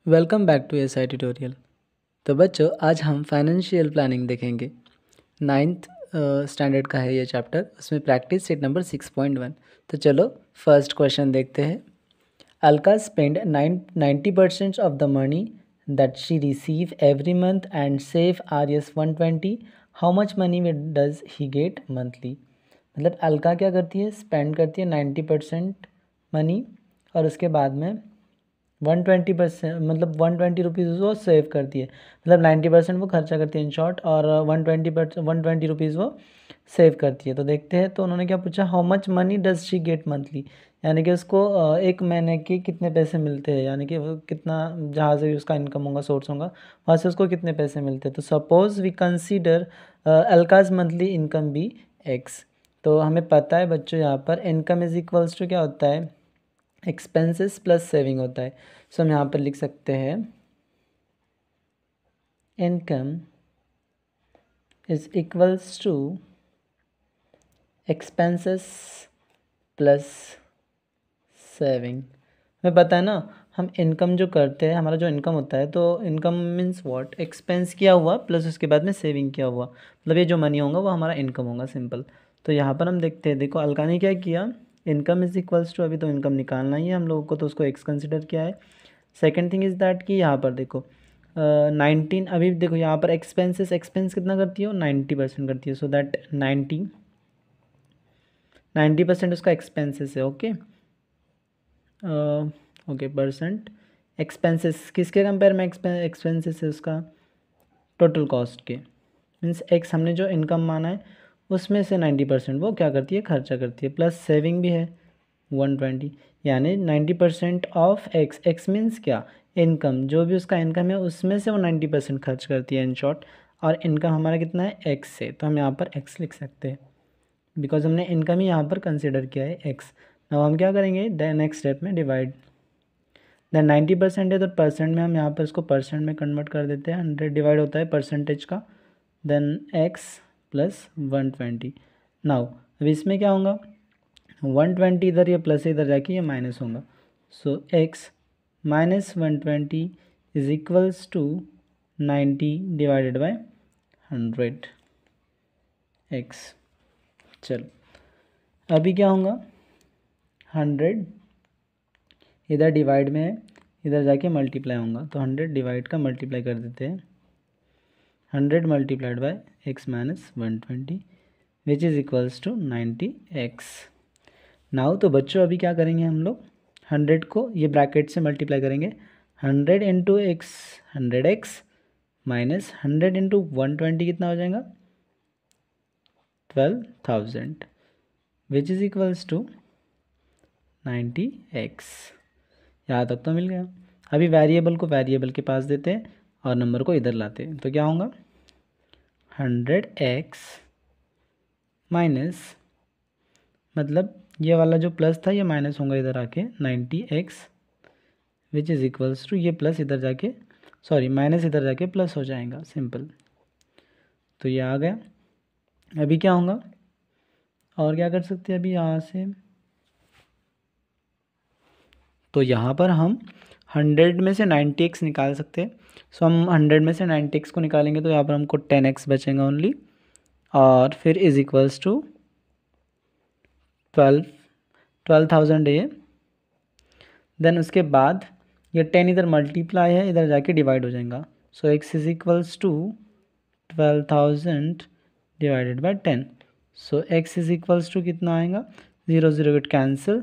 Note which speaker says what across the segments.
Speaker 1: Welcome back to S I tutorial. तो बच्चों, आज हम फाइनेंशियल प्लानिंग देखेंगे। नाइन्थ स्टैंडर्ड का है ये चैप्टर। उसमें प्रैक्टिस सेट नंबर 6.1। तो चलो फर्स्ट क्वेश्चन देखते हैं। Alka spend 90% of the money that she receive every month and save Rs 120। How much money does he gate monthly. मतलब अलका क्या करती है, स्पेंड करती है 90% मनी और उसके बाद में 120%, मतलब 120 रुपीज़ वो सेव करती है। मतलब 90% वो खर्चा करती है इन शॉर्ट, और 120 वो सेव करती है। तो देखते हैं। तो उन्होंने क्या पूछा, how much money does she get monthly, यानी कि उसको एक महीने के कितने पैसे मिलते हैं, यानी कि वो कितना, जहाँ से भी उसका इनकम होगा, सोर्स होगा, वहाँ से उसको कितने पैसे मिलते हैं। तो suppose we consider Alka's monthly income be x. तो हमें पता है बच्चों, यहाँ पर इनकम इज इक्वल्स टू क्या होता है, एक्सपेंसेस प्लस सेविंग होता है। सो हम यहाँ पर लिख सकते हैं income is equals to expenses plus saving. हमें पता है ना, हम इनकम जो करते हैं, हमारा जो इनकम होता है, तो इनकम मीन्स व्हाट, एक्सपेंस किया हुआ प्लस उसके बाद में सेविंग किया हुआ, मतलब ये जो मनी होगा वो हमारा इनकम होगा, सिंपल। तो यहाँ पर हम देखते हैं, देखो अलका ने क्या किया, इनकम इज इक्वल्स टू, अभी तो इनकम निकालना ही है हम लोगों को, तो उसको एक्स कंसिडर किया है। सेकेंड थिंग इज़ दैट कि यहाँ पर देखो 19, अभी देखो यहाँ पर एक्सपेंसेस, एक्सपेंस कितना करती है वो 90% करती है। सो दैट 90% उसका एक्सपेंसेस है। ओके ओके, परसेंट एक्सपेंसेस किसके कंपेयर में एक्सपेंसेस है उसका, टोटल कॉस्ट के। मीन्स एक्स हमने जो इनकम माना है उसमें से 90% वो क्या करती है, खर्चा करती है, प्लस सेविंग भी है 120, यानी 90% ऑफ एक्स। एक्स मीन्स क्या, इनकम, जो भी उसका इनकम है उसमें से वो 90% खर्च करती है इन शॉर्ट। और इनकम हमारा कितना है, एक्स से, तो हम यहाँ पर एक्स लिख सकते हैं, बिकॉज हमने इनकम ही यहाँ पर कंसिडर किया है एक्स। नाउ हम क्या करेंगे, नेक्स्ट स्टेप में डिवाइड। देन 90% है तो परसेंट में हम यहाँ पर इसको परसेंट में कन्वर्ट कर देते हैं। 100 डिवाइड होता है परसेंटेज का, देन एक्स प्लस 120। नाउ अब इसमें क्या होगा, 120 इधर, ये प्लस इधर जाके ये माइनस होगा। So x minus 120 is equals to 90 divided by 100 x. चलो अभी क्या होगा, 100 इधर डिवाइड में है, इधर जाके मल्टीप्लाई होगा, तो 100 डिवाइड का मल्टीप्लाई कर देते हैं। 100 multiplied by x minus 120 which is equals to 90 x. Now तो बच्चों अभी क्या करेंगे हम लोग, 100 को ये ब्रैकेट से मल्टीप्लाई करेंगे। 100 into x 100 x minus 100 into 120 कितना हो जाएगा, 12,000 which is equals to 90 x. यहाँ तक तो मिल गया। अभी वेरिएबल को वेरिएबल के पास देते हैं और नंबर को इधर लाते हैं, तो क्या होगा, 100x माइनस, मतलब ये वाला जो प्लस था ये माइनस होगा इधर आके, 90x which is equals to, ये प्लस इधर जाके, सॉरी माइनस इधर जाके प्लस हो जाएगा, सिंपल। तो ये आ गया। अभी क्या होगा, और क्या कर सकते हैं अभी यहाँ से, तो यहाँ पर हम 100 में से 90x निकाल सकते हैं। सो हम 100 में से 90x को निकालेंगे तो यहाँ पर हमको 10x बचेगा ओनली, और फिर इज इक्वल्स टू 12,000 ये। देन उसके बाद ये 10 इधर मल्टीप्लाई है, इधर जाके डिवाइड हो जाएगा। So x is equals to 12,000 divided by 10। So x is equals to कितना आएगा, 0 0 गेट कैंसिल,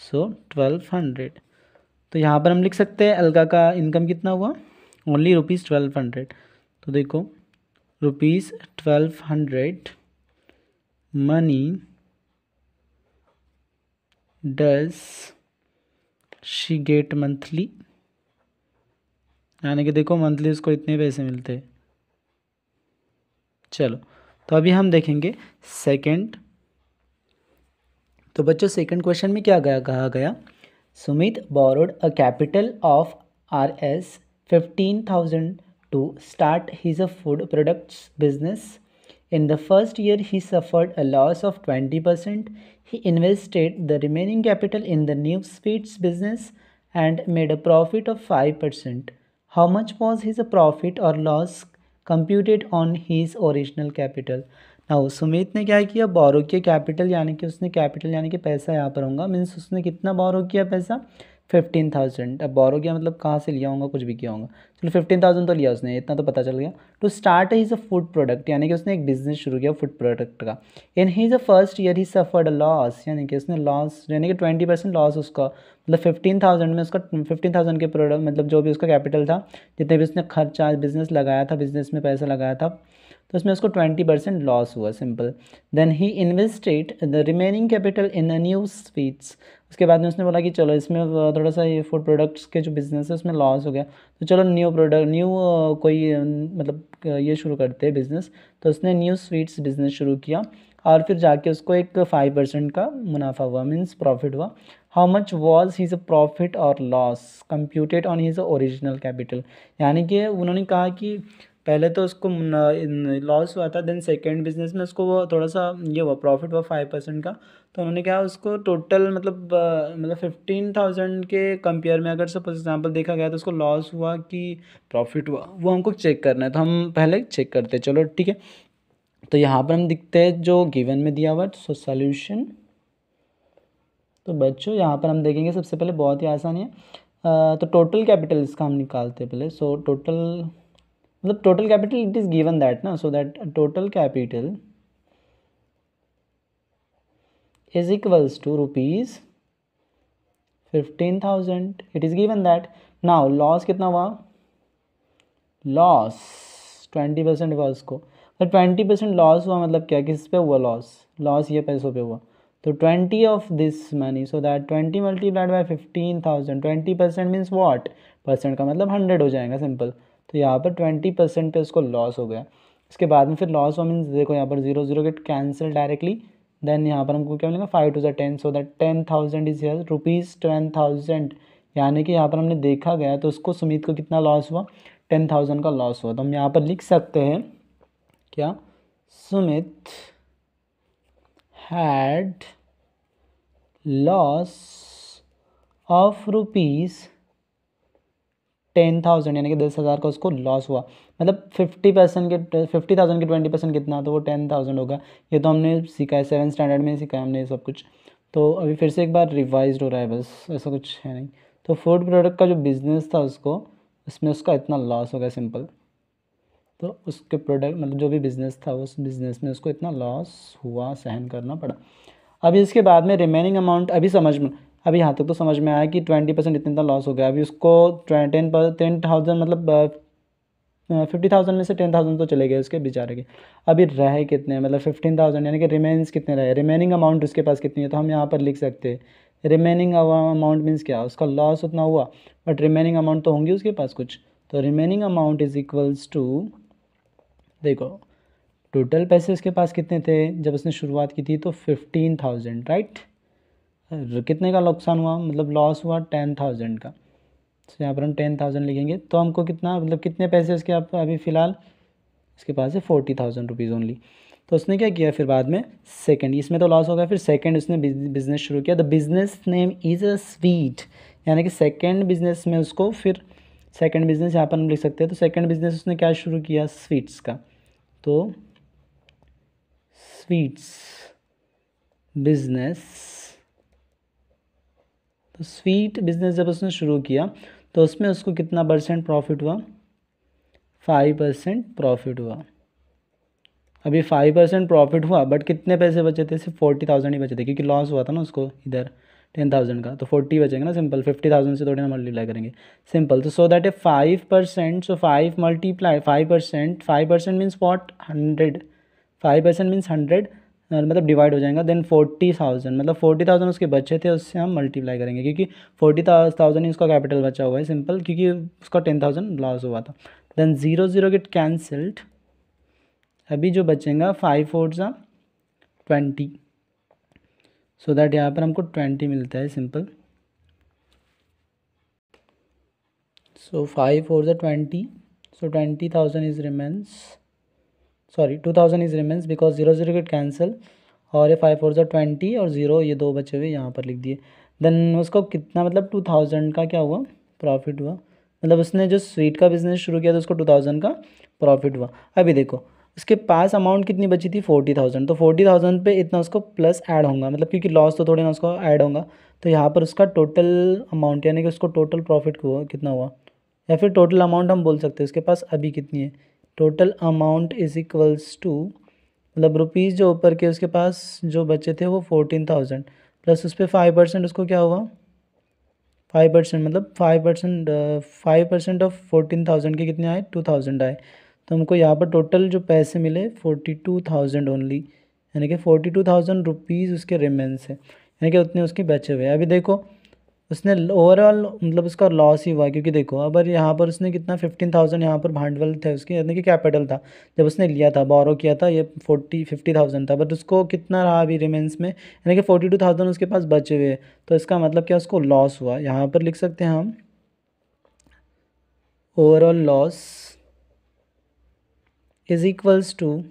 Speaker 1: सो 1200। तो यहाँ पर हम लिख सकते हैं अलका का इनकम कितना हुआ, ओनली ₹1200। तो देखो ₹1200 money does she get monthly, यानी कि देखो मंथली उसको इतने पैसे मिलते हैं। चलो तो अभी हम देखेंगे सेकंड। तो बच्चों सेकंड क्वेश्चन में क्या कहा गया, Sumit borrowed a capital of Rs 15,000 to start his food products business. In the first year, he suffered a loss of 20%. He invested the remaining capital in the new sweets business and made a profit of 5%. How much was his profit और loss computed on his original capital. Now Sumit ने क्या किया, बोरो किया capital, यानी कि उसने capital यानी कि पैसा यहाँ पर होगा, मीन्स उसने कितना बोरो किया पैसा 15,000। अब बोरो किया मतलब कहाँ से लिया होगा, कुछ भी किया होगा, चलो 15,000 तो लिया उसने, इतना तो पता चल गया। To start his a food product, यानी कि उसने एक बिजनेस शुरू किया फूड प्रोडक्ट का। In his a first year he suffered a loss, यानी कि उसने लॉस यानी कि 20% लॉस उसका, मतलब 15,000 में उसका 15,000 के प्रोडक्ट मतलब जो भी उसका कैपिटल था, जितने भी उसने खर्चा बिजनेस लगाया था, बिजनेस में पैसा लगाया था, तो उसमें उसको 20% लॉस हुआ, simple. Then he invested the remaining capital in a new sweets. उसके बाद में उसने बोला कि चलो इसमें थोड़ा सा ये फूड प्रोडक्ट्स के जो बिज़नेस है उसमें लॉस हो गया, तो चलो न्यू प्रोडक्ट न्यू कोई मतलब ये शुरू करते हैं बिज़नेस। तो उसने न्यू स्वीट्स बिज़नेस शुरू किया और फिर जाके उसको एक 5% का मुनाफा हुआ, मीन्स प्रॉफिट हुआ। How much was his profit और loss computed on his original capital, यानी कि उन्होंने कहा कि पहले तो उसको लॉस हुआ था, देन सेकेंड बिजनेस में उसको वो थोड़ा सा ये हुआ प्रॉफिट हुआ 5% का। तो उन्होंने क्या उसको टोटल मतलब 15,000 के कंपेयर में अगर सपोज एग्जाम्पल देखा गया तो उसको लॉस हुआ कि प्रॉफिट हुआ, वो हमको चेक करना है, तो हम पहले चेक करते हैं, चलो ठीक है। तो यहाँ पर हम दिखते हैं जो गिवन में दिया हुआ, सो सॉल्यूशन। तो बच्चों यहाँ पर हम देखेंगे सबसे पहले, बहुत ही आसान है। तो टोटल कैपिटल इसका हम निकालते हैं पहले। सो टोटल मतलब total capital it is given that ना, so that total capital is equals to rupees 15,000, it is given that. Now loss कितना हुआ, लॉस 20% हुआ उसको, तो 20% लॉस हुआ मतलब क्या, किस पे हुआ लॉस, लॉस ये पैसों पे हुआ। तो 20 of this money, so that 20 multiplied by 15,000, 20% means what, percent का मतलब 100 हो जाएगा, सिंपल। तो यहाँ पर 20% पे उसको लॉस हो गया। इसके बाद में फिर लॉस हुआ मीन्स देखो यहाँ पर 0 0 गेट कैंसिल डायरेक्टली। देन यहाँ पर हमको क्या मिलेगा 5 to 10, so that 10,000 is here, rupees 10,000। यानी कि यहाँ पर हमने देखा गया तो उसको सुमित को कितना लॉस हुआ, 10,000 का लॉस हुआ। तो हम यहाँ पर लिख सकते हैं क्या, Sumit had loss of rupees 10,000, यानी कि 10,000 का उसको लॉस हुआ। मतलब 50% के 50,000 के 20% कितना, तो वो 10,000 होगा। ये तो हमने सीखा है 7th स्टैंडर्ड में सीखा है हमने ये सब कुछ। तो अभी फिर से एक बार रिवाइज हो रहा है, बस ऐसा कुछ है नहीं। तो फूड प्रोडक्ट का जो बिज़नेस था उसको, उसमें उसका इतना लॉस हो गया, सिंपल। तो उसके प्रोडक्ट मतलब जो भी बिज़नेस था उस बिज़नेस में उसको इतना लॉस हुआ, सहन करना पड़ा। अभी इसके बाद में रिमेनिंग अमाउंट, अभी समझ में, अभी यहाँ तक तो समझ में आया कि 20% इतना लॉस हो गया। अभी उसको 10,000 मतलब 50,000 में से 10,000 तो चले गए उसके बेचारे के। अभी रहे कितने, मतलब 15,000, यानी कि रिमेन्स कितने रहे, रिमेनिंग अमाउंट उसके पास कितनी है, तो हम यहाँ पर लिख सकते हैं रिमेनिंग अमाउंट मीन्स क्या, उसका लॉस उतना हुआ बट रिमेनिंग अमाउंट तो होंगी उसके पास कुछ। तो remaining amount is equals to, देखो टोटल पैसे उसके पास कितने थे जब उसने शुरुआत की थी, तो 15,000, राइट। कितने का नुकसान हुआ, मतलब लॉस हुआ 10,000 का। तो यहाँ पर हम 10,000 लिखेंगे, तो हमको कितना मतलब कितने पैसे उसके आप अभी फ़िलहाल इसके पास है 40,000 रुपीज़ ओनली। तो उसने क्या किया फिर बाद में, सेकंड, इसमें तो लॉस हो गया, फिर सेकंड उसने बिज़नेस शुरू किया। The business name is a sweet, यानी कि सेकंड बिज़नेस में उसको फिर सेकंड बिज़नेस यहाँ पर हम लिख सकते हैं। तो सेकंड बिज़नेस उसने क्या शुरू किया, स्वीट्स का। तो स्वीट्स बिज़नेस, तो स्वीट बिज़नेस जब उसने शुरू किया तो उसमें उसको कितना परसेंट प्रॉफिट हुआ, 5% प्रॉफिट हुआ। अभी 5% प्रॉफिट हुआ बट कितने पैसे बचे थे, सिर्फ 40,000 ही बचे थे, क्योंकि लॉस हुआ था ना उसको इधर 10,000 का, तो 40 बचेंगे ना, सिंपल। 50,000 से थोड़ी ना मल्टीप्लाई करेंगे, सिंपल। तो so that A 5%, so 5 multiply 5%, 5% means what 100, 5% means 100, मतलब डिवाइड हो जाएगा। देन 40,000 मतलब 40,000 उसके बचे थे, उससे हम मल्टीप्लाई करेंगे, क्योंकि 40,000 ही उसका कैपिटल बचा हुआ है, सिंपल, क्योंकि उसका 10,000 लॉस हुआ था। देन 0 0 गेट कैंसल्ड, अभी जो बचेगा 5 4 सा 20, सो दैट यहाँ पर हमको 20 मिलता है, सिंपल। सो 5 4 सा 20, सो 20,000 is remains, sorry 2,000 is remains because 0 0 get cancel, और ये 5 4 सा 20 और 0 ये दो बचे हुए यहाँ पर लिख दिए। देन उसको कितना मतलब 2,000 का क्या हुआ, प्रॉफिट हुआ। मतलब उसने जो स्वीट का बिजनेस शुरू किया था उसको 2000 का प्रॉफिट हुआ। अभी देखो उसके पास अमाउंट कितनी बची थी 40,000, तो 40,000 पे इतना उसको प्लस ऐड होगा, मतलब क्योंकि लॉस तो थोड़ी ना उसको ऐड होगा। तो यहाँ पर उसका टोटल अमाउंट यानी कि उसको टोटल प्रॉफिट हुआ कितना हुआ, या फिर टोटल अमाउंट हम बोल सकते हैं उसके पास अभी कितनी है। Total amount is equals to, मतलब रुपीज़ जो ऊपर के उसके पास जो बचे थे वो 14,000 प्लस उस पर 5% उसको क्या हुआ 5%, मतलब 5% ऑफ 14,000 के कितने आए 2,000 आए। तो हमको यहाँ पर टोटल जो पैसे मिले 42,000 ओनली, यानी कि 42,000 रुपीज़ उसके रिमेंस है, यानी कि उतने उसके बचे हुए हैं। अभी देखो उसने ओवरऑल मतलब उसका लॉस ही हुआ, क्योंकि देखो अगर यहाँ पर उसने कितना 15,000 यहाँ पर भांडवल थे उसके, यानी कि कैपिटल था जब उसने लिया था बोरो किया था, ये 50,000 था, बट उसको कितना रहा अभी रिमेंस में, यानी कि 42,000 उसके पास बचे हुए। तो इसका मतलब क्या उसको लॉस हुआ, यहाँ पर लिख सकते हैं हम overall loss is equals to,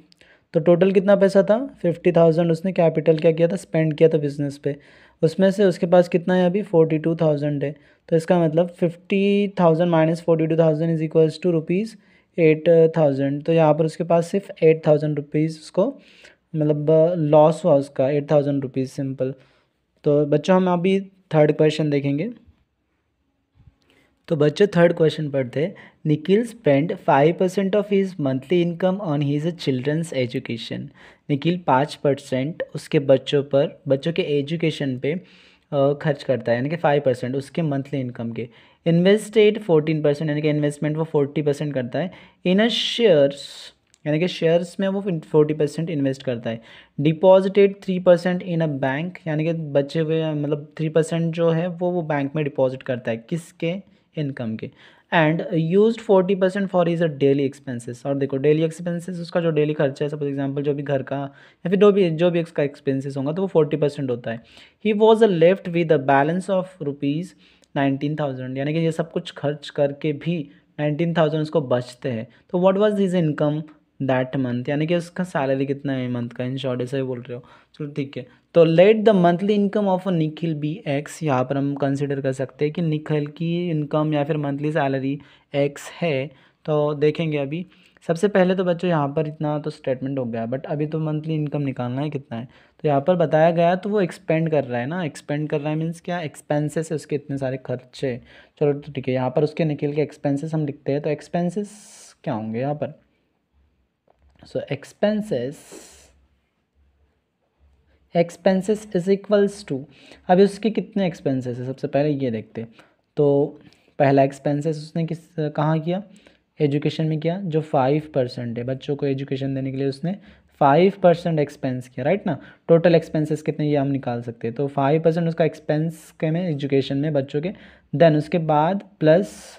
Speaker 1: तो टोटल कितना पैसा था 50,000 उसने कैपिटल क्या किया था स्पेंड किया था बिजनेस पे, उसमें से उसके पास कितना है अभी 42,000 है। तो इसका मतलब 50,000 minus 42,000 is equals to rupees 8,000। तो यहाँ पर उसके पास सिर्फ 8,000 रुपीज़ उसको मतलब लॉस हुआ उसका 8,000 रुपीज़ सिंपल। तो बच्चों हम अभी थर्ड क्वेश्चन देखेंगे। तो बच्चों थर्ड क्वेश्चन पढ़ते हैं। Nikhil spend 5% of his monthly income on his children's education. Nikhil 5% उसके बच्चों के एजुकेशन पे खर्च करता है, यानी कि 5% उसके मंथली इनकम के। इन्वेस्टेड 14%, यानी कि इन्वेस्टमेंट वो 40% करता है। इन अ शेयर्स, यानी कि शेयर्स में वो 40% इन्वेस्ट करता है। डिपॉजिटेड 3% इन अ बैंक, यानी कि बचे हुए मतलब 3% जो है वो बैंक में डिपॉजिट करता है किसके इनकम के। And used 40% for is a daily expenses. और देखो डेली एक्सपेंसेस उसका जो डेली खर्चा है, सपोज एग्जांपल जो भी घर का या फिर जो भी उसका एक्सपेंसेस होगा तो वो 40% होता है। He was a left with a balance of rupees 19,000, यानी कि ये सब कुछ खर्च करके भी 19,000 उसको बचते हैं। तो what was his income that month, यानी कि उसका सैलरी कितना है मंथ का, इन शॉर्ट ऐसा ही बोल रहे हो। चलो ठीक है। तो let the monthly income of a Nikhil be x, यहाँ पर हम कंसिडर कर सकते हैं कि निखिल की इनकम या फिर मंथली सैलरी एक्स है। तो देखेंगे अभी सबसे पहले तो बच्चों यहाँ पर इतना तो स्टेटमेंट हो गया, बट अभी तो मंथली इनकम निकालना है कितना है। तो यहाँ पर बताया गया तो वो एक्सपेंड कर रहा है ना, एक्सपेंड कर रहा है मीन्स क्या एक्सपेंसेस है उसके इतने सारे खर्चे। चलो तो ठीक है, यहाँ पर उसके निखिल के एक्सपेंसेस हम लिखते हैं। तो एक्सपेंसेस क्या होंगे यहाँ पर, सो एक्सपेंसेस इज इक्वल्स टू, अभी उसके कितने एक्सपेंसेस है सबसे पहले ये देखते हैं। तो पहला एक्सपेंसेस उसने कहाँ किया, एजुकेशन में किया, जो 5% है बच्चों को एजुकेशन देने के लिए उसने 5% एक्सपेंस किया, राइट ना। टोटल एक्सपेंसेस कितने ये हम निकाल सकते हैं। तो 5% उसका एक्सपेंस के में एजुकेशन में बच्चों के, देन उसके बाद प्लस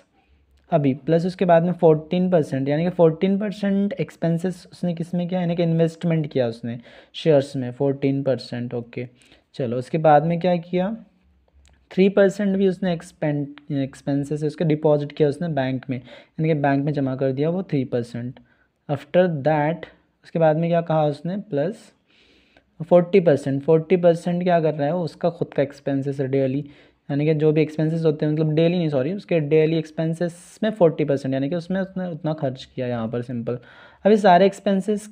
Speaker 1: उसके बाद में 14%, यानी कि 14% एक्सपेंसेस उसने किस में किया, यानी कि इन्वेस्टमेंट किया उसने शेयर्स में 14%। ओके चलो उसके बाद में क्या किया 3% भी उसने एक्सपेंसेस उसके डिपॉजिट किया उसने बैंक में, यानी कि बैंक में जमा कर दिया वो 3%। आफ्टर दैट उसके बाद में क्या कहा उसने प्लस 40% क्या कर रहा है वो उसका खुद का एक्सपेंसेस है डेली, यानी कि जो भी एक्सपेंसेस होते हैं मतलब डेली नहीं सॉरी उसके डेली एक्सपेंसेस में 40%, यानी कि उसमें उसने उतना खर्च किया यहाँ पर सिंपल। अभी सारे एक्सपेंसेस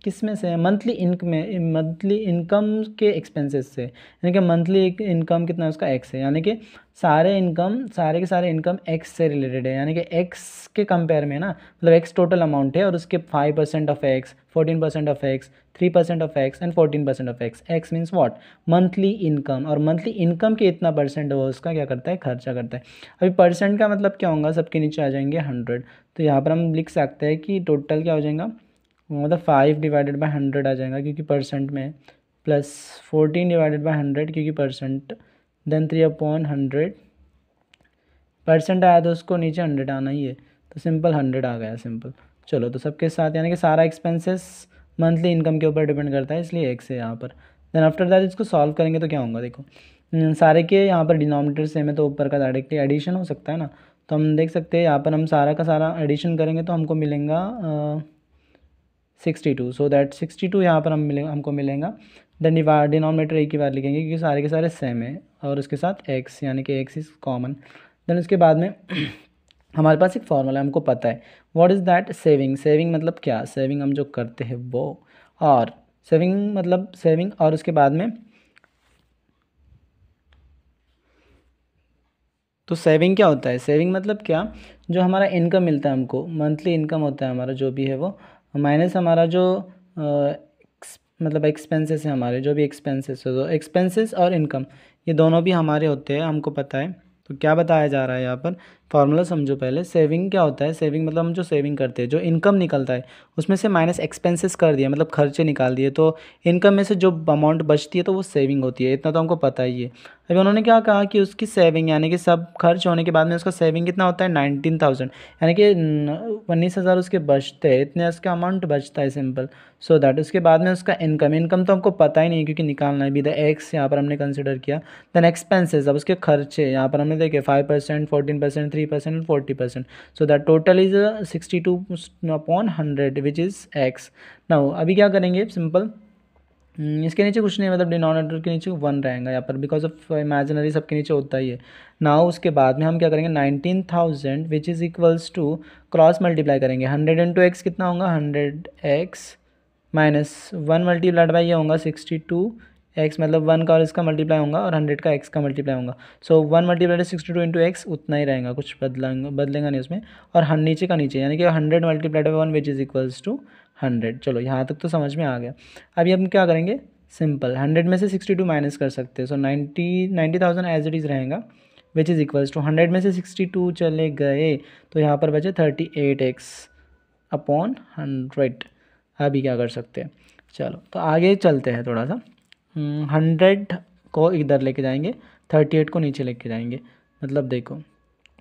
Speaker 1: किस में से है, मंथली इनकम के एक्सपेंसेस से, यानी कि मंथली इनकम कितना है उसका एक्स है, यानी कि सारे के सारे इनकम एक्स से रिलेटेड है, यानी कि एक्स के कंपेयर में ना, मतलब एक्स टोटल अमाउंट है और उसके 5% of x, 14% of x, 3% of x and 14% of x. X means what monthly income, और मंथली इनकम के इतना परसेंट वो उसका क्या करता है खर्चा करता है। अभी परसेंट का मतलब क्या होगा, सबके नीचे आ जाएंगे 100। तो यहाँ पर हम लिख सकते हैं कि टोटल क्या हो जाएगा, मतलब 5/100 आ जाएगा क्योंकि परसेंट में, प्लस 14/100 क्योंकि परसेंट, देन 3/100 परसेंट आया तो उसको नीचे 100 आना ही है, तो सिंपल 100 आ गया सिंपल। चलो तो सबके साथ यानी कि सारा एक्सपेंसेस मंथली इनकम के ऊपर डिपेंड करता है, इसलिए एक से यहाँ पर। देन आफ्टर दैट इसको सॉल्व करेंगे तो क्या होगा देखो, सारे के यहाँ पर डिनोमिनेटर सेम है तो ऊपर का डायरेक्टली एडिशन हो सकता है ना। तो हम देख सकते हैं यहाँ पर हम सारा का सारा एडिशन करेंगे तो हमको मिलेगा 62। सो दैट 62 यहाँ पर हमको मिलेगा। देन डिनोमिनेटर एक ही बार लिखेंगे क्योंकि सारे के सारे सेम है, और उसके साथ एक्स, यानी कि एक्स इज़ कॉमन। देन उसके बाद में हमारे पास एक फॉर्मूला हमको पता है, what is that, saving. Saving मतलब क्या, सेविंग हम जो करते हैं वो, और सेविंग मतलब सेविंग, और उसके बाद में तो सेविंग क्या होता है, सेविंग मतलब क्या, जो हमारा इनकम मिलता है हमको, मंथली इनकम होता है हमारा जो भी है वो, माइनस हमारा जो मतलब एक्सपेंसेस है हमारे, जो भी एक्सपेंसेस है, तो एक्सपेंसेस और इनकम ये दोनों भी हमारे होते हैं, हमको पता है। तो क्या बताया जा रहा है यहाँ पर, फॉर्मूला समझो पहले। सेविंग क्या होता है, सेविंग मतलब हम जो सेविंग करते हैं, जो इनकम निकलता है उसमें से माइनस एक्सपेंसेस कर दिया, मतलब खर्चे निकाल दिए, तो इनकम में से जो अमाउंट बचती है तो वो सेविंग होती है, इतना तो हमको पता ही है। अभी उन्होंने क्या कहा कि उसकी सेविंग, यानी कि सब खर्च होने के बाद में उसका सेविंग कितना होता है, 19,000, यानी कि 19,000 उसके बचते हैं, इतने उसका अमाउंट बचता है, सिंपल। सो दैट उसके बाद में उसका इनकम, इनकम तो हमको पता ही नहीं क्योंकि निकालना है भी, द एक्स यहाँ पर हमने कंसिडर किया। देन एक्सपेंसेस, अब उसके खर्चे यहाँ पर हमने देखे 5%, 14%, 3% और 40%। सो that total is 62/100 which is x. Now अभी क्या करेंगे, सिंपल, इसके नीचे कुछ नहीं, मतलब डिनोमिनेटर के नीचे 1 रहेगा यहाँ पर, बिकॉज ऑफ इमेजिनरी सबके नीचे होता ही है। नाउ उसके बाद में हम क्या करेंगे, 19,000 which is equals to, cross multiply करेंगे, 100 इंटू एक्स कितना होगा, 100x माइनस 1 मल्टीप्लाइड बाई ये होगा 62x, मतलब 1 का और इसका मल्टीप्लाई होगा और 100 का x का मल्टीप्लाई होगा। सो 1 मल्टीप्लाइड 62 इंटू एक्स उतना ही रहेगा, कुछ बदलेगा नहीं उसमें, और नीचे का नीचे, यानी कि 100 multiplied by 1 which is equals to 100। चलो यहाँ तक तो समझ में आ गया। अभी हम क्या करेंगे, सिंपल 100 में से 62 माइनस कर सकते हैं, सो 90,000 एज इट इज़ रहेगा, विच इज़ इक्वल्स टू 100 में से 62 चले गए तो यहाँ पर बचे 38x अपॉन 100। अभी क्या कर सकते हैं, चलो तो आगे चलते हैं थोड़ा सा। 100 को इधर लेके जाएंगे, 38 को नीचे लेके जाएंगे, मतलब देखो,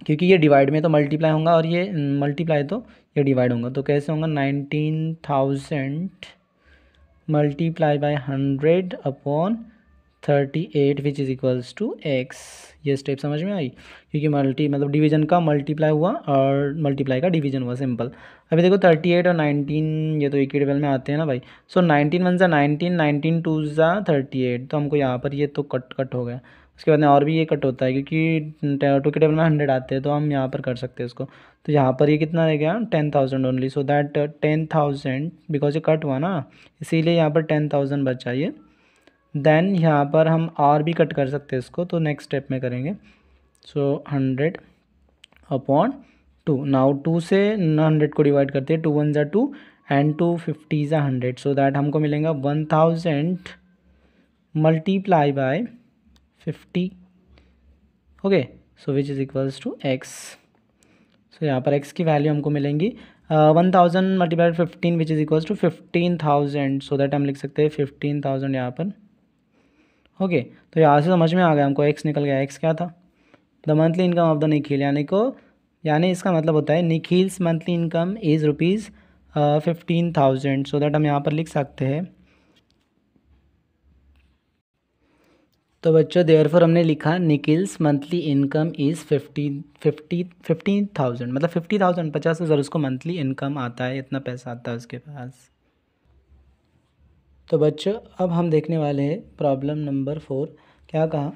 Speaker 1: क्योंकि ये डिवाइड में तो मल्टीप्लाई होगा और ये मल्टीप्लाई तो ये डिवाइड होगा, तो कैसे होगा, 19,000 multiply by 100 upon 38 which is equals to x. ये स्टेप समझ में आई, क्योंकि मल्टी मतलब डिवीजन का मल्टीप्लाई हुआ और मल्टीप्लाई का डिवीजन हुआ, सिंपल। अभी देखो 38 और 19 ये तो एक ही टेबल में आते हैं ना भाई। सो 19 वन ज़ा 19, 19 टू ज़ा 38, तो हमको यहाँ पर ये तो कट कट हो गया। उसके बाद में और भी ये कट होता है क्योंकि टू के टेबल में 100 आते हैं, तो हम यहाँ पर कर सकते हैं इसको। तो यहाँ पर ये कितना रह गया, 10,000 ओनली, सो दैट 10,000 बिकॉज ये कट हुआ ना, इसीलिए यहाँ पर 10,000 बचा ये। देन यहाँ पर हम और भी कट कर सकते हैं इसको, तो नेक्स्ट स्टेप में करेंगे। सो 100 अपॉन 2, नाउ 2 से 100 को डिवाइड करते हैं, 2 1 ज़ा 2 एंड 2 50 ज़ा 100, सो दैट हमको मिलेगा 1000 multiply by 50, okay, so which is equals to x. सो यहाँ पर x की वैल्यू हमको मिलेंगी 1000 multiply 15 which is equals to 15,000, so that हम लिख सकते हैं 15,000 यहाँ पर, ओके। तो यहाँ से समझ में आ गया हमको, x निकल गया, x क्या था, the monthly income of the Nikhil, यानी इसका मतलब होता है Nikhil's monthly income is rupees 15,000, so that हम यहाँ पर लिख सकते हैं। तो बच्चों देयरफॉर हमने लिखा निखिल्स मंथली इनकम इज़ 15,000, मतलब 50,000, 50,000 उसको मंथली इनकम आता है, इतना पैसा आता है उसके पास। तो बच्चों अब हम देखने वाले हैं प्रॉब्लम नंबर 4। क्या कहा,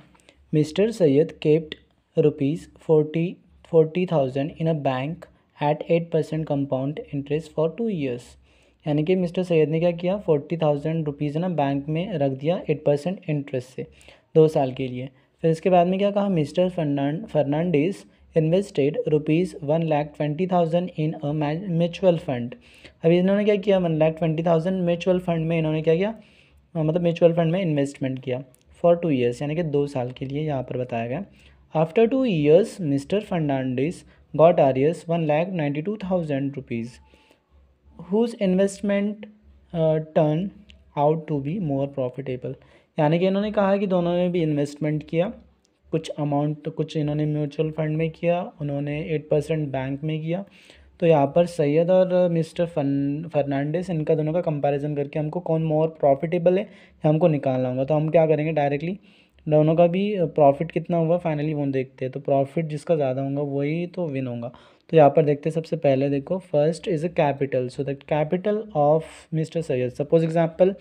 Speaker 1: mister Syed kept ₹40,000 in a bank at 8% compound interest for 2 years। यानी कि मिस्टर सैयद ने क्या किया, 40,000 रुपीज़ ना बैंक में रख दिया 8% इंटरेस्ट से 2 साल के लिए। फिर इसके बाद में क्या कहा, mister Fernandes invested ₹1,20,000 in a mutual fund. अभी इन्होंने क्या किया, 1,20,000 म्यूचुअल फंड में इन्होंने क्या किया, मतलब म्यूचुअल फंड में इन्वेस्टमेंट किया फॉर 2 years, यानी कि 2 साल के लिए यहाँ पर बताया गया। After 2 years mister Fernandes got arrears 1,92,000 rupees whose investment turn out to be more profitable. यानी कि इन्होंने कहा कि दोनों ने भी इन्वेस्टमेंट किया, कुछ अमाउंट, कुछ इन्होंने म्यूचुअल फंड में किया, उन्होंने 8% बैंक में किया। तो यहाँ पर सैयद और मिस्टर फर्नांडिस, इनका दोनों का कंपैरिजन करके हमको कौन मोर प्रॉफिटेबल है हमको निकालना होगा। तो हम क्या करेंगे, डायरेक्टली दोनों का भी प्रॉफिट कितना हुआ फाइनली वो देखते हैं। तो प्रॉफिट जिसका ज़्यादा होगा वही तो विन होगा। तो यहाँ पर देखते हैं, सबसे पहले देखो first is a capital, so the capital of mister Syed. Suppose example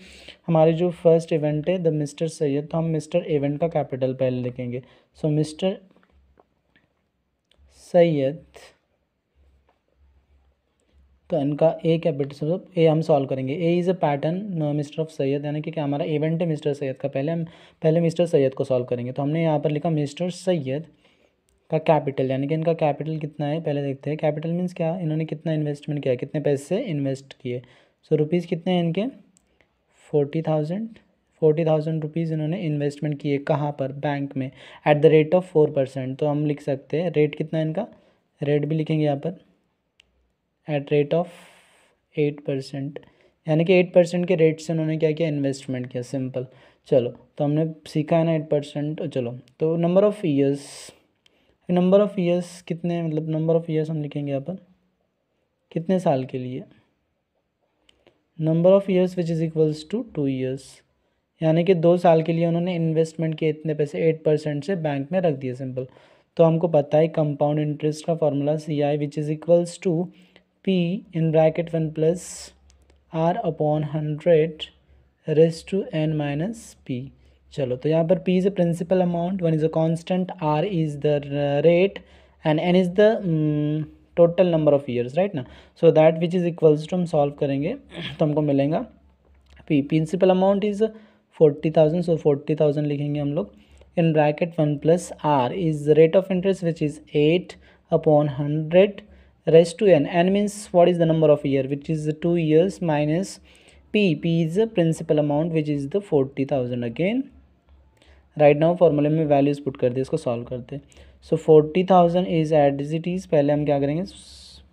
Speaker 1: हमारे जो फर्स्ट इवेंट है द मिस्टर सैयद, तो हम मिस्टर इवेंट का कैपिटल पहले लिखेंगे। सो मिस्टर सैयद तो इनका ए कैपिटल मतलब ए हम सॉल्व करेंगे। A is a pattern mister of Syed, यानी कि क्या हमारा इवेंट है मिस्टर सैयद का। पहले मिस्टर सैयद को सॉल्व करेंगे। तो हमने यहाँ पर लिखा मिस्टर सैयद का कैपिटल, यानी कि इनका कैपिटल कितना है पहले देखते हैं। कैपिटल मीन्स क्या, इन्होंने कितना इन्वेस्टमेंट किया, कितने पैसे इन्वेस्ट किए। सो रुपीज़ कितने हैं इनके 40,000 रुपीज़ इन्होंने इन्वेस्टमेंट किए। कहाँ पर, बैंक में, एट द रेट ऑफ 4%। तो हम लिख सकते हैं रेट कितना है इनका, रेट भी लिखेंगे यहाँ पर एट रेट ऑफ 8%, यानी कि 8% के रेट से उन्होंने क्या किया, इन्वेस्टमेंट किया। सिंपल। चलो तो हमने सीखा है ना 8%। चलो तो नंबर ऑफ़ ईयर्स कितने, मतलब नंबर ऑफ़ ईयर्स हम लिखेंगे यहाँ पर कितने साल के लिए, number of years which is equals to 2 years, यानी कि 2 साल के लिए उन्होंने इन्वेस्टमेंट किए इतने पैसे, 8% से बैंक में रख दिए। सिंपल। तो हमको पता है कंपाउंड इंटरेस्ट का formula CI which is equals to P in bracket 1 plus R upon 100 raise to n minus P। चलो तो यहाँ पर P is a principal amount, 1 is a constant, R is the rate and n is the total number of years, right ना। So that which is equals to, हम solve करेंगे तो हमको मिलेगा P प्रिंसिपल अमाउंट इज़ 40,000, सो 40,000 लिखेंगे हम लोग in bracket 1 plus R is rate of interest which is 8 upon 100 raise to n means what is the number of year which is 2 years minus P is the principal amount which is the 40,000। Again right now फॉर्मूले में values put कर दे, इसको solve करते। So 40,000 is as it is, पहले हम क्या करेंगे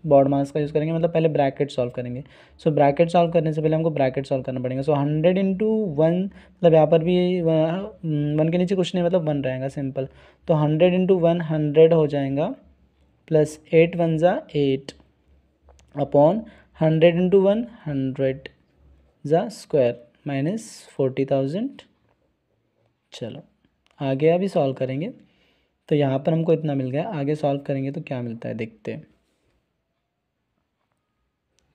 Speaker 1: बॉड मास का यूज़ करेंगे, मतलब पहले ब्रैकेट सॉल्व करेंगे। सो ब्रैकेट सॉल्व करने से पहले हमको ब्रैकेट सॉल्व करना पड़ेगा। सो 100 इंटू 1, मतलब यहाँ पर भी 1 के नीचे कुछ नहीं, मतलब 1 रहेगा। सिंपल। तो 100 इंटू 1 100 हो जाएगा, प्लस 8 1 ज़ा 8 अपॉन 100 इंटू 1 100 ज़ा स्क्वायर माइनस 40,000। चलो आगे अभी सॉल्व करेंगे। तो यहाँ पर हमको इतना मिल गया, आगे सॉल्व करेंगे तो क्या मिलता है देखते हैं।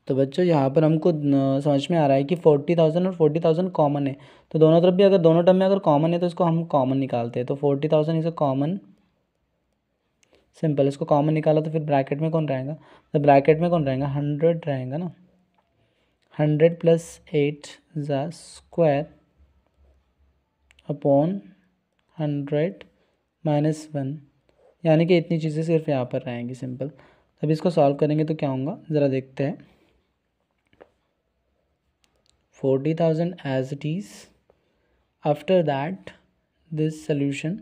Speaker 1: तो बच्चों यहाँ पर हमको समझ में आ रहा है कि 40,000 और 40,000 कॉमन है। तो दोनों तरफ भी अगर दोनों टर्म में अगर कॉमन है तो इसको हम कॉमन निकालते हैं। तो 40,000 इज़ अ कॉमन। सिंपल। इसको कॉमन निकाला तो फिर ब्रैकेट में कौन रहेगा, तो ब्रैकेट में कौन रहेगा, 100 रहेगा ना। 100 प्लस 8 ज़ा स्क्वायर अपॉन 100 माइनस 1, यानी कि इतनी चीज़ें सिर्फ यहाँ पर रहेंगी। सिंपल। अब इसको सॉल्व करेंगे तो क्या होगा ज़रा देखते हैं। 40,000 as it is, after that this solution.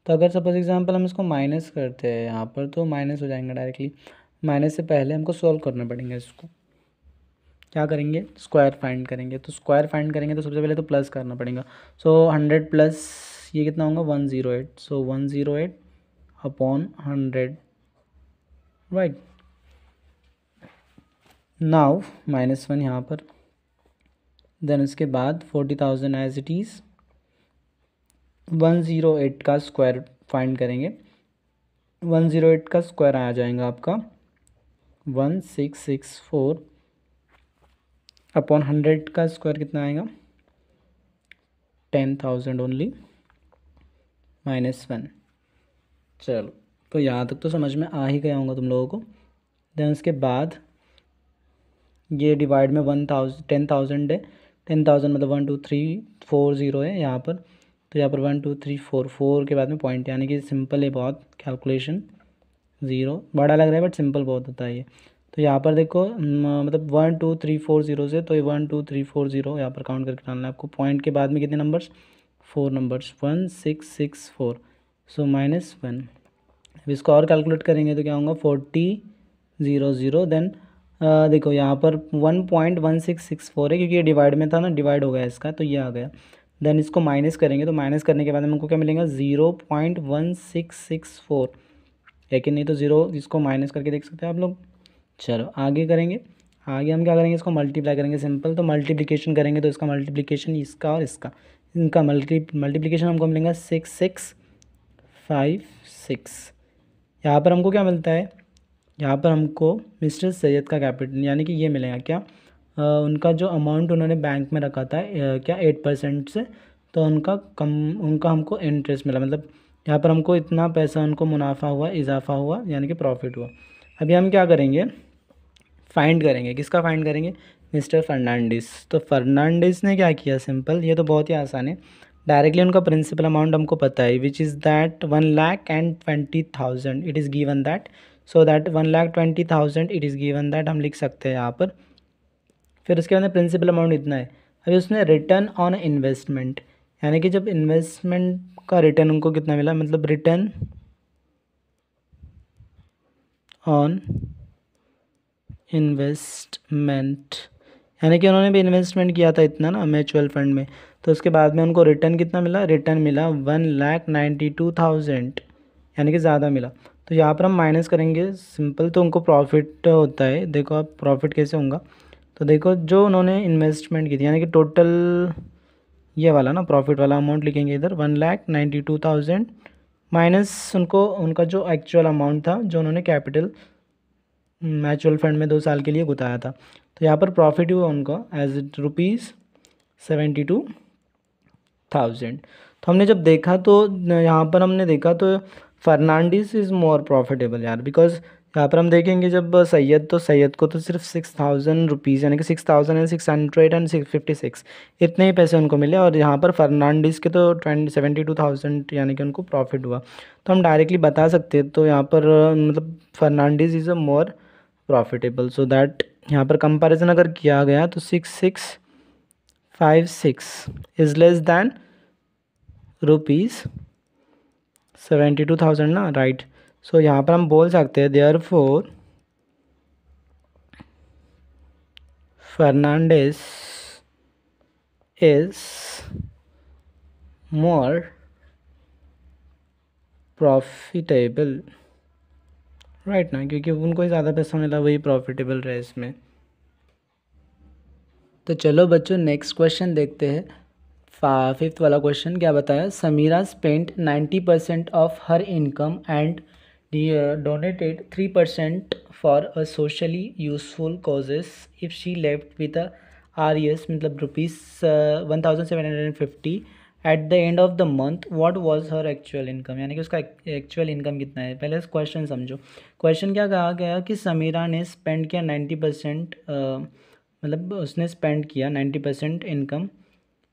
Speaker 1: तो अगर सपोज एग्जांपल हम इसको माइनस करते हैं यहाँ पर, तो माइनस हो जाएंगे डायरेक्टली। माइनस से पहले हमको सॉल्व करना पड़ेगा। इसको क्या करेंगे, स्क्वायर फाइंड करेंगे। तो स्क्वायर फाइंड करेंगे तो सबसे पहले तो प्लस करना पड़ेगा। सो 100 प्लस ये कितना होगा 108, सो 108 अपॉन 100, राइट। नाउ -1 यहाँ पर, देन उसके बाद 40,000 एज इट इज़ 108 का स्क्वायर फाइंड करेंगे। 108 का स्क्वायर आ जाएगा आपका 1664 अपॉन 100 का स्क्वायर कितना आएगा 10,000 ओनली -1। चलो तो यहाँ तक तो समझ में आ ही गया होगा तुम लोगों को। देन उसके बाद ये डिवाइड में 10,000 है। 10,000 मतलब 1 2 3 4 0 है यहाँ पर। तो यहाँ पर 1 2 3 4 के बाद में पॉइंट, यानी कि सिंपल है बहुत कैलकुलेशन। 0 बड़ा लग रहा है बट सिंपल बहुत होता है ये। तो यहाँ पर देखो मतलब 1 2 3 4 0 से, तो ये 1 2 3 4 0 यहाँ पर काउंट करके डालना है आपको। पॉइंट के बाद में कितने नंबर्स, 4 नंबर्स, 1664, सो -1। अब इसको और कैलकुलेट करेंगे तो क्या होगा 40,000। देन देखो यहाँ पर 1.1664 है क्योंकि ये डिवाइड में था ना, डिवाइड हो गया इसका, तो ये आ गया। देन इसको माइनस करेंगे तो माइनस करने के बाद हमको क्या मिलेगा 0.1664 है कि नहीं। तो 0 इसको माइनस करके देख सकते हैं आप लोग। चलो आगे करेंगे। आगे हम क्या करेंगे, इसको मल्टीप्लाई करेंगे। सिंपल। तो मल्टीप्लिकेशन करेंगे तो इसका मल्टीप्लिकेशन इसका और इसका, इनका मल्टीप्लिकेशन हमको मिलेगा 6656। यहाँ पर हमको क्या मिलता है, यहाँ पर हमको मिस्टर सैयद का कैपिटल, यानी कि ये मिलेगा क्या, उनका जो अमाउंट उन्होंने बैंक में रखा था क्या 8% से, तो उनका हमको इंटरेस्ट मिला। मतलब यहाँ पर हमको इतना पैसा उनको मुनाफा हुआ, इजाफा हुआ, यानी कि प्रॉफिट हुआ। अभी हम क्या करेंगे, फाइंड करेंगे। किसका फाइंड करेंगे? मिस्टर फर्नांडिस। तो फर्नांडिस ने क्या किया? सिंपल, ये तो बहुत ही आसान है। डायरेक्टली उनका प्रिंसिपल अमाउंट हमको पता है, which is that 1,20,000 it is given that, so that 1,20,000 it is given that हम लिख सकते हैं यहाँ पर। फिर उसके बाद में प्रिंसिपल अमाउंट इतना है। अभी उसने रिटर्न ऑन इन्वेस्टमेंट, यानी कि जब इन्वेस्टमेंट का रिटर्न उनको कितना मिला, मतलब रिटर्न ऑन इन्वेस्टमेंट, यानी कि उन्होंने भी इन्वेस्टमेंट किया था इतना ना म्यूचुअल फंड में, तो उसके बाद में उनको रिटर्न कितना मिला? रिटर्न मिला 1,92,000, यानी कि ज़्यादा मिला। तो यहाँ पर हम माइनस करेंगे सिंपल, तो उनको प्रॉफिट होता है। देखो आप प्रॉफिट कैसे होगा, तो देखो जो उन्होंने इन्वेस्टमेंट की थी, यानी कि टोटल ये वाला ना प्रॉफिट वाला अमाउंट लिखेंगे इधर 1,92,000 माइनस उनको उनका जो एक्चुअल अमाउंट था जो उन्होंने कैपिटल म्यूचुअल फंड में 2 साल के लिए गुताया था। तो यहाँ पर प्रॉफिट हुआ उनको एज ₹72,000। तो हमने जब देखा तो यहाँ पर हमने देखा तो फर्नांडिस इज़ मोर प्रॉफिटेबल यार, बिकॉज यहाँ पर हम देखेंगे जब सैयद, तो सैयद को तो सिर्फ ₹6,000 यानी कि 6,656 इतने ही पैसे उनको मिले, और यहाँ पर फर्नांडिस के तो 72,000 यानी कि उनको प्रॉफिट हुआ। तो हम डायरेक्टली बता सकते हैं, तो यहाँ पर मतलब Fernandes is a more profitable, so that यहाँ पर कंपैरिजन अगर किया गया तो 6,656 इज़ लेस दैन ₹72,000 ना, राइट। सो यहाँ पर हम बोल सकते हैं therefore Fernandes is more profitable, right ना, क्योंकि उनको ही ज़्यादा पैसा मिला, वही प्रॉफिटेबल रहे इसमें। तो चलो बच्चों नेक्स्ट क्वेश्चन देखते हैं। 5th वाला क्वेश्चन क्या बताया? Samira spent 90% of her income and donated 3% for a socially useful causes if she left with RES मतलब ₹1,750 at the end of the month, what was her actual income, यानी कि उसका actual income कितना है। पहले क्वेश्चन समझो। क्वेश्चन क्या कहा गया कि समीरा ने स्पेंड किया 90%, मतलब उसने स्पेंड किया 90% इनकम,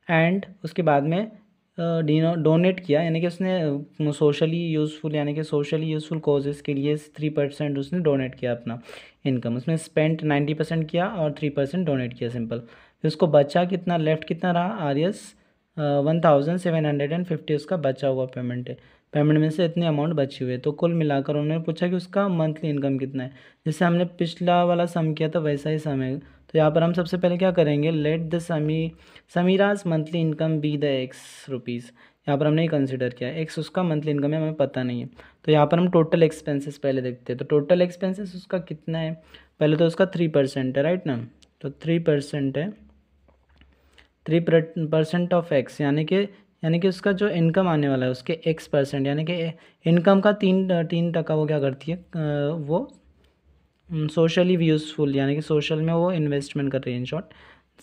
Speaker 1: एंड उसके बाद में डोनेट किया, यानी कि उसने सोशली यूज़फुल यानी कि सोशली यूज़फुल कॉजेज़ के लिए 3% उसने डोनेट किया अपना इनकम। उसमें स्पेंड 90% किया और 3% डोनेट किया, सिंपल। फिर उसको बचा कितना, लेफ्ट कितना रहा? RES 1,750 उसका बचा हुआ पेमेंट है। पेमेंट में से इतनी अमाउंट बची हुई है, तो कुल मिलाकर उन्होंने पूछा कि उसका मंथली इनकम कितना है। जैसे हमने पिछला वाला सम किया था वैसा ही सम है। तो यहाँ पर हम सबसे पहले क्या करेंगे, let the Samira's monthly income be the ₹X। यहाँ पर हमने कंसिडर किया X उसका मंथली इनकम है, हमें पता नहीं है। तो यहाँ पर हम टोटल एक्सपेंसेस पहले देखते हैं। तो टोटल एक्सपेंसेस उसका कितना है? पहले तो उसका 3% है, राइट ना। तो 3% है, 3% ऑफ X, यानी कि उसका जो इनकम आने वाला है उसके X%, यानी कि इनकम का 3% वो क्या करती है, वो सोशली यूज़फुल यानी कि सोशल में वो इन्वेस्टमेंट कर रही है, इन शॉर्ट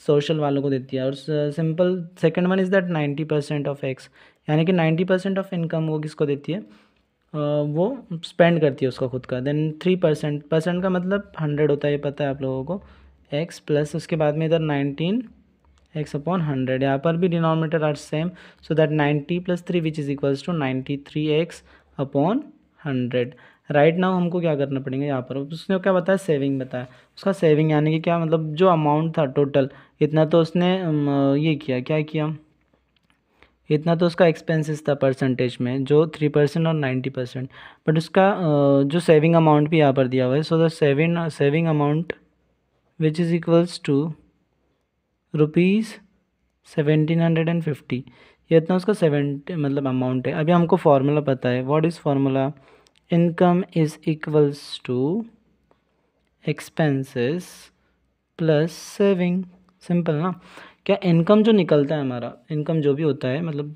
Speaker 1: सोशल वालों को देती है। और simple second one is that 90% of X, यानी कि 90% ऑफ इनकम वो किसको देती है, वो स्पेंड करती है उसका खुद का। देन 3% का मतलब 100 होता है, ये पता है आप लोगों को, X प्लस उसके बाद में इधर 19X/100, यहाँ पर भी denominator are same, so that 90 + 3 which is equals to 93X/100। Right now हमको क्या करना पड़ेगा यहाँ पर, उसने क्या बताया, सेविंग बताया। उसका सेविंग यानी कि क्या मतलब, जो अमाउंट था टोटल इतना तो उसने ये किया, क्या किया, इतना तो उसका एक्सपेंसेस था परसेंटेज में, जो 3% और 90%। बट उसका जो सेविंग अमाउंट भी यहाँ पर दिया हुआ है, so the saving amount which is equals to ₹1,750, ये इतना उसका 70 मतलब अमाउंट है। अभी हमको फार्मूला पता है, what is formula, income is equals to expenses plus saving, simple ना। क्या इनकम जो निकलता है हमारा, इनकम जो भी होता है मतलब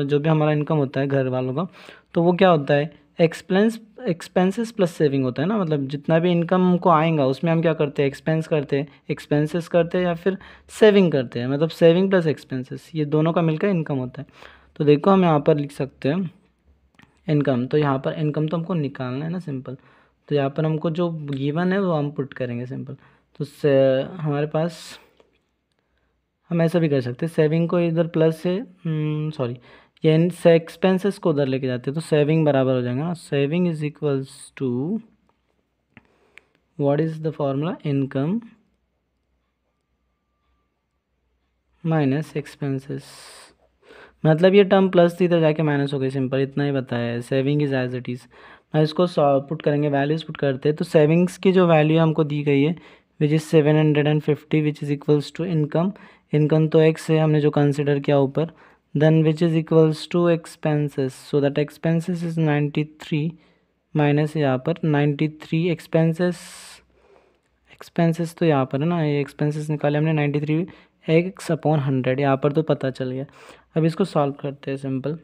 Speaker 1: जो भी हमारा इनकम होता है घर वालों का, तो वो क्या होता है, एक्सपेंसेस प्लस सेविंग होता है ना। मतलब जितना भी इनकम को आएगा उसमें हम क्या करते हैं, एक्सपेंसेस करते हैं या फिर सेविंग करते हैं, मतलब सेविंग प्लस एक्सपेंसेस, ये दोनों का मिलकर इनकम होता है। तो देखो हम यहाँ पर लिख सकते हैं इनकम, तो यहाँ पर इनकम तो हमको निकालना है ना, सिंपल। तो यहाँ पर हमको जो गिवन है वो हम पुट करेंगे, सिंपल। तो हमारे पास हम ऐसा भी कर सकते हैं, सेविंग को इधर प्लस से सॉरी ये एक्सपेंसेस को उधर लेके जाते हैं तो सेविंग बराबर हो जाएगा ना, saving is equals to what is the formula, income minus expenses. मतलब ये टर्म प्लस थी इधर जाके माइनस हो गई, सिंपल इतना ही बताया है। Saving is as it is. ना इसको पुट करेंगे, वैल्यूज पुट करते हैं तो सेविंग्स की जो वैल्यू हमको दी गई है which is 750 which is equals to income, income तो एक्स है हमने जो कंसिडर किया ऊपर, then which is equals to expenses, so that expenses is 93 minus यहाँ पर 93 एक्सपेंसेस, एक्सपेंसेस तो यहाँ पर है ना, ये एक्सपेंसेस निकाले हमने 93 एक्स अपॉन 100, यहाँ पर तो पता चल गया। अब इसको सॉल्व करते हैं सिंपल,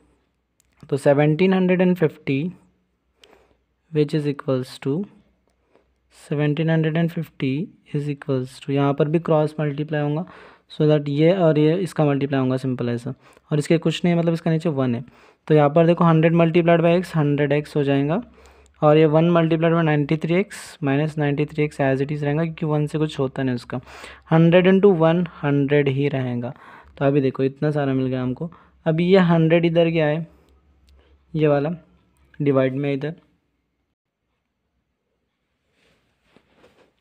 Speaker 1: तो 1750 which is equals to 1750 is equals to, यहाँ पर भी क्रॉस मल्टीप्लाई होगा सो दैट ये और ये इसका मल्टीप्लाई होगा, सिंपल ऐसा, और इसके कुछ नहीं मतलब इसका नीचे 1 है, तो यहाँ पर देखो 100 मल्टीप्लाइड बाई एक्स 100x हो जाएगा, और ये 1 multiplied by 93x minus 93x as it is रहेगा क्योंकि 1 से कुछ होता नहीं उसका, 100 इंटू 1 100 ही रहेगा। तो अभी देखो इतना सारा मिल गया हमको। अभी ये 100 इधर क्या है, ये वाला डिवाइड में इधर,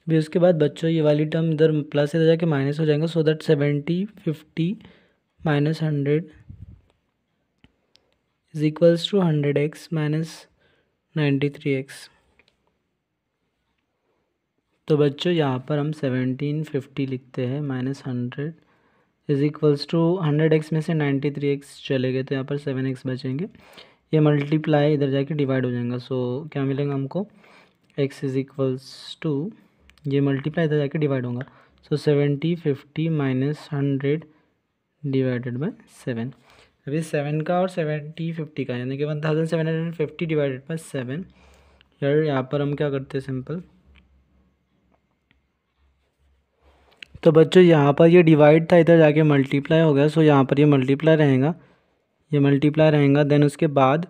Speaker 1: भी उसके बाद बच्चों ये वाली टर्म इधर प्लस इधर जाके माइनस हो जाएंगे, so that 70 50 minus 100 is equals to 100x minus 93x। तो बच्चों यहाँ पर हम 1750 लिखते हैं minus 100 is equals to 100x में से 93x चले गए तो यहाँ पर 7x बचेंगे, ये मल्टीप्लाई इधर जाके डिवाइड हो जाएगा, सो क्या मिलेगा हमको, x इज इक्वल्स टू, ये मल्टीप्लाई इधर जाके डिवाइड होगा, सो 70 50 माइनस 100 डिवाइडेड बाई 7। अभी 7 का और 70 50 का यानी कि 1750 डिवाइडेड बाई 7। यार यहाँ पर हम क्या करते हैं सिंपल, तो बच्चों यहाँ पर ये डिवाइड था इधर जाके मल्टीप्लाई हो गया, सो यहाँ पर ये मल्टीप्लाई रहेगा, ये मल्टीप्लाई रहेगा, देन उसके बाद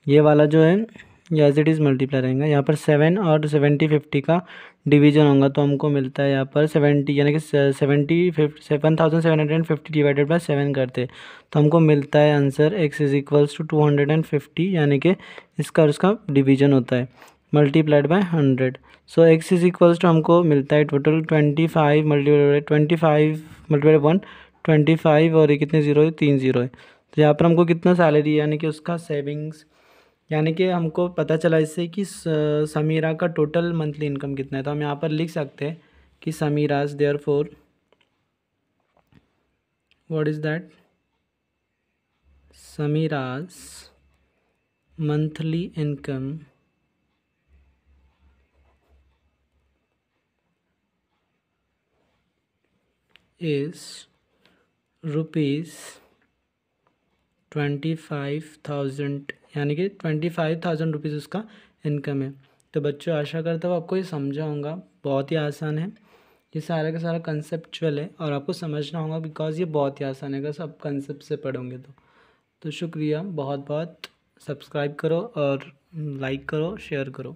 Speaker 1: ये वाला जो है ये एज इट इज़ मल्टीप्लाई रहेगा, यहाँ पर 7 और 70 50 का डिवीजन होगा तो हमको मिलता है यहाँ पर 70 यानी कि 1750 डिवाइडेड बाई 7 करते तो हमको मिलता है answer x is equals to 250 यानी कि इसका और उसका डिवीजन होता है multiplied by 100, so x is equals to हमको मिलता है टोटल 25 मल्टीप्लाइड 1 25 और ये कितने ज़ीरो है, 3 ज़ीरो है, तो यहाँ पर हमको कितना सैलरी है यानी कि उसका सेविंग्स, यानी कि हमको पता चला इससे कि समीरा का टोटल मंथली इनकम कितना है, तो हम यहाँ पर लिख सकते हैं कि Samira's therefore what is that, Samira's monthly income is ₹25,000 यानी कि 25,000 रुपीज़ उसका इनकम है। तो बच्चों आशा करता हूँ आपको ये समझा होगा, बहुत ही आसान है, ये सारा का सारा कंसेप्चुअल है और आपको समझना होगा बिकॉज ये बहुत ही आसान है अगर सब कंसेप्ट से पढ़ोगे तो शुक्रिया बहुत बहुत, सब्सक्राइब करो और लाइक करो शेयर करो।